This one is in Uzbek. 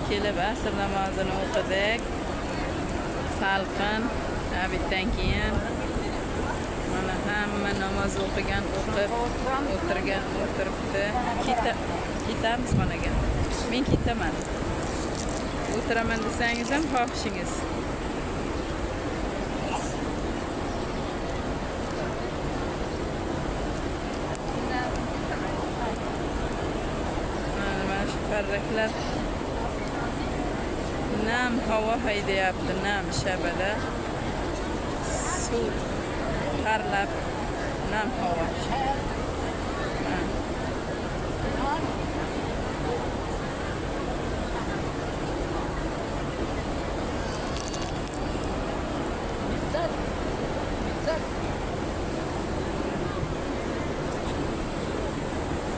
kelib asr namozini o'qidik. Salqin, bitdan keyin mana hamma namoz o'qigan, o'qib, o'tiribdi. Ketamiz xonaga. Men ketaman. O'tiraman desangiz ham xohishingiz. Mana shu parraklar nam havo haydayapti, nam shabada. Suv parlab, nam havo.